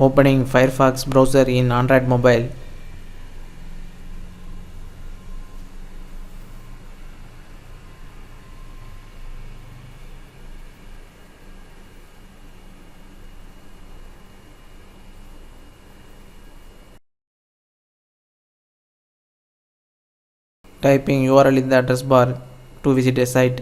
Opening Firefox browser in Android mobile. Typing URL in the address bar to visit a site.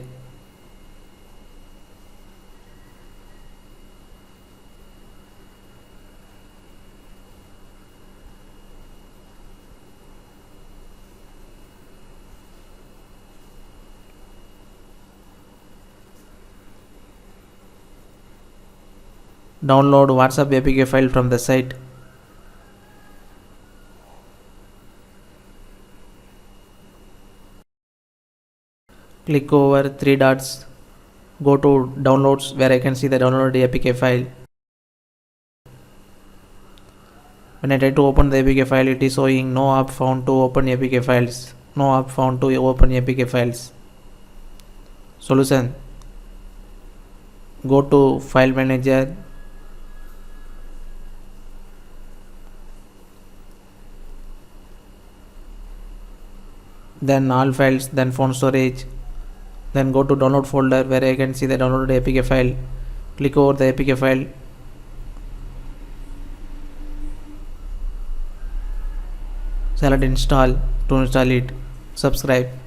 Download WhatsApp APK file from the site. Click over three dots. Go to downloads where I can see the downloaded APK file. When I try to open the APK file, it is showing no app found to open APK files. No app found to open APK files. Solution: go to File Manager, then All Files, then Phone Storage, then go to Download folder where I can see the downloaded APK file. Click over the APK file. Select Install to install it. Subscribe.